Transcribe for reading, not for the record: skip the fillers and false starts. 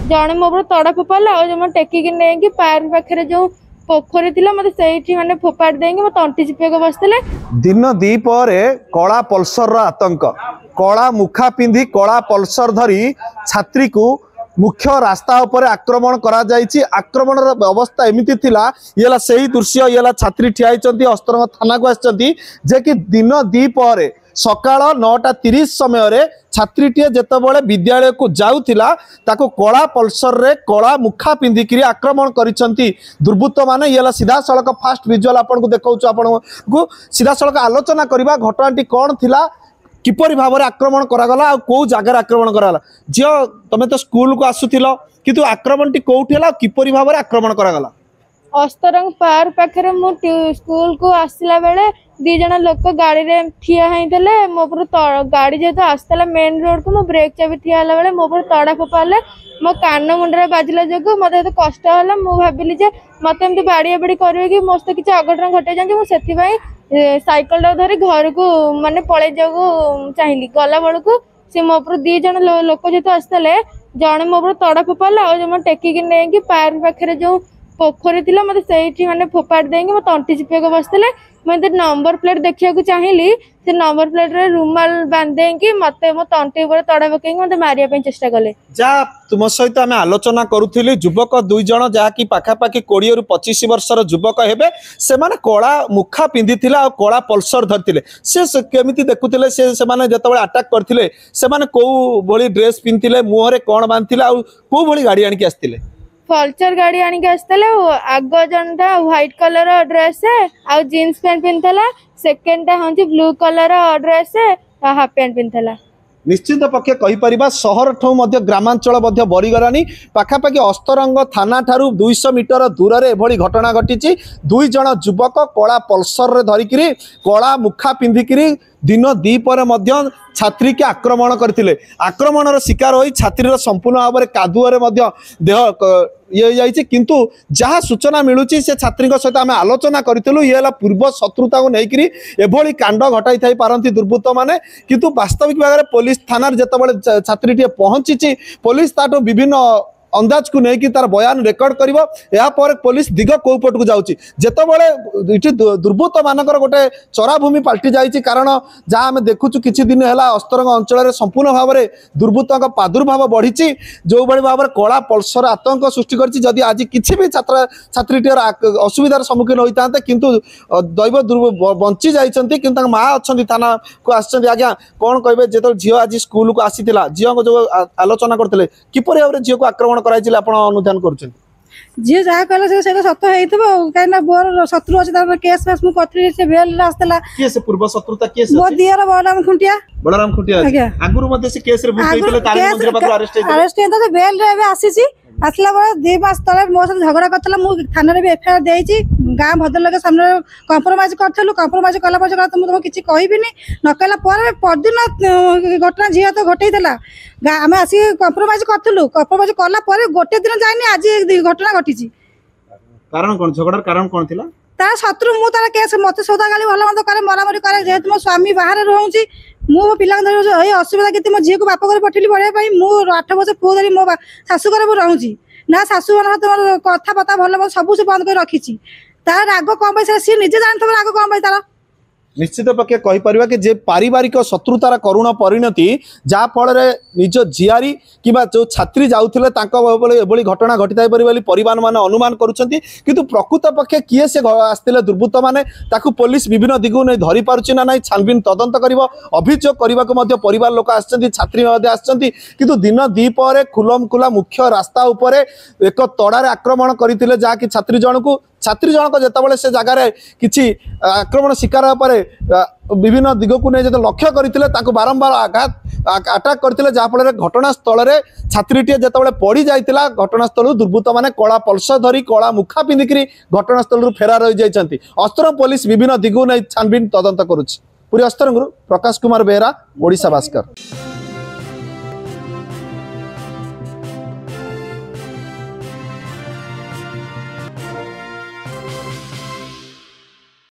जड़े मो ऊपर तड़ा फोपाला और टेकिकी नहीं पार्क पाखे जो पोखरी थी मत से मैंने फोपाड़ देंगे मत तंटी चिपक बसते। दिन दीपर कला पल्सर आतंक कला मुखा पिंधि कला पल्सर धरी छात्री को मुख्य रास्ता उपर आक्रमण करा जायछि। आक्रमण अवस्था एमिति थिला येला सही दृश्य येला छात्री ठिया होती अस्तरंग थाना को आछंती जे कि दिन दीपर सकाळ 9:30 समय छात्रीटीए जेतबळे विद्यालय को जाउथिला ताको कला पल्सर रे कला मुखा पिंधिकी आक्रमण करिसंती दुर्बृत्त माने। येला सीधा सड़क फास्ट विजुअल आपन को देखाउछु आपन को सीधा सड़क आलोचना करबा घटनाटी कोन थिला किपरि भाव में आक्रमण करागला कौ जगार आक्रमण करागला। झील तुम तो स्कूल को आसुथिल किंतु आक्रमण टी कोठी हला किपरि भाव में आक्रमण करागला। अस्तरंग पार्क पाखे मु स्कूल को आसला बेले दी जन लोक गाड़ी रे ठिया होइतले मो पर गाड़ी जेतो आसला मेन रोड को मो ब्रेक चाबी ठिया हला बेले मो पर तड़ा फोपाले मो कान मुंडरे बाजिला जगो मते तो कष्ट हला। मु भाबिली जे मते एमती बाड़िया बाड़ी करबे कि मोस्त किछ अघटन घटे जांजे मु सेथि भाई साइकिल टा धरी घर को माने पळे जागो चाहिली गला बेल को से मो पर दी जन लोक जेतो आसले जड़े मो पर तड़ा फोपाला और टेकिकी नहीं पार्क पाखे जो पोखरी थी मत से मैंने फोपाड़ देंगे मत तंटी चिपक बसते। मुझे नंबर प्लेट देखा चाहिए से नंबर प्लेट रे रुमाल बांधे मत मो तंटी तड़ा पकई मत मारिया चेष्टा कले। जा तुम सहित आम आलोचना करूली युवक दुई जन जहाँकि पाखापाखि 20 ରୁ 25 वर्षर युवक हेबे से माने कला मुखा पिंधि और कला पल्सर धरते से केमिति देखुले से माने जतबे अटैक करथिले से माने को भली ड्रेस पिंधिले मुहरे कौन बांधिले आ को भली गाड़ी आनिक आस्तिले फलचर गाड़ी आनिक आसते आग जनटा व्हाइट कलर ड्रेस आ जीन्स पैंट पिंधला सेकेंडटा हूँ blue colour dress half pant पिंधला। निश्चित पक्षे कहीपर सहर ठू ग्रामांचल बरीगलानी पाखापाखि अस्तरंग थाना ठारू 200 मीटर दूर से एभली घटना घटी। दुई जन युवक कला पल्सर धरिकी कला मुखा पिंधिकी दिन दीपर छात्री के आक्रमण करते आक्रमण शिकार हो छात्री संपूर्ण भाव में कादुअरे देह ये जाइए किंतु जहाँ सूचना मिलूँ से छात्री सहित आम आलोचना करूँ ये पूर्व शत्रुता को लेकर एभली कांड घटाई थाई पारती दुर्बृत्त माने किंतु वास्तविक भाव में पुलिस थाना जिते छात्री पहुंची पुलिस ताठू विभिन्न अंदाज को लेकिन तार बयान रेकर्ड कर पुलिस दिग कौ पट को जाऊँगी जिते दुर्बृत्त मानकर गोटे चराभूमि पलटि जाइए कारण जहाँ आम देखु किछि दिन है अस्तरंग अंचल संपूर्ण भाव में दुर्बृत्त प्रादुर्भाव बढ़ी जो भाई भाव में कला पल्सर आतंक सृष्टि कर आज किसी भी छात्र छात्री असुविधार सम्मुखीन होता है किंतु दैव बंची जाइए कि माँ अच्छा थाना को आज्ञा कौन कहे जो झील आज स्कूल को आसीला झील को जो आलोचना करते किपर भाव में झील को आक्रमण अनुधान कर जी जहाँ कहले से सत हो कहीं बोर शत्रु अच्छे केस फेस मुझे से बेल आसला से पूर्व शत्रुता केस मो दियर बलराम खुंटिया आगुरु मध्ये से केस रे बुक कइतले तार मंदिर पाखु अरेस्ट हेता से बेल रे आसीसी आसला बेले 2 मास तले मो साथ झगड़ा करतला मु थाना रे एफआईआर देइची गाँ भद्रलोक सामने कंप्रोमाइज करथलु कंप्रोमाइज कला पर तुम किसी कहबिनी न कहला पर परदिन घटना झिया तो घटैतला आम आसी कंप्रोमाइज करथलु कंप्रोमाइज कला पर गोटे दिन जाइनी आज घटना घटी। कारण कोन झगड़ार कारण कोन थिला तार शत्रु मु तार केस मत सौदा गाली भल मत करे मरामरी करे जेहेतु मो स्वामी बाहर रोची मो पिला धर असुविधा के मो झील को बाप घर पठेली पढ़ाई मु 8 वर्ष पुओ धरी मो शाशु घर रोची ना शाशु मान कथबार्ता भल सब से बंद कर रखी तार राग कम सी निजे जानते राग कम तार निश्चित पक्षे कहीपर कि जे पारिवारिक शत्रुतार करुण परिणति जहाँ फल निज झियारी कि जो छात्री जाऊे एभली घटना घटी थाई परिवार मान अनुमान करुँच किंतु प्रकृत पक्षे किए से आसते दुर्बृत्त मैंने पुलिस विभिन्न दिगू नहीं धरी पार्ची ना ना छानबीन तदंत कर अभियोग करने परिवार लोक आछात्री किंतु दिन दीपर खुलम खुला मुख्य रास्ता उपरे एक तड़ार आक्रमण करते जहाँकि छात्री जनक जितेबाला से जगार किसी आक्रमण शिकार विभिन्न दिग को नहीं जो लक्ष्य करते बारंबार आघात अटैक करते जहाँफल घटनास्थल छात्रीटे जितेबाला पड़ जाता घटनास्थल दुर्बृत्त मैंने कला पल्सर धरी कला मुखा पिंधिकी घटनास्थल फेरार हो जाती अस्तरंग पुलिस विभिन्न दिग नहीं छानबीन तदंत करुच्ची। पूरी अस्तरंग प्रकाश कुमार बेहरा ओडिशा भास्कर।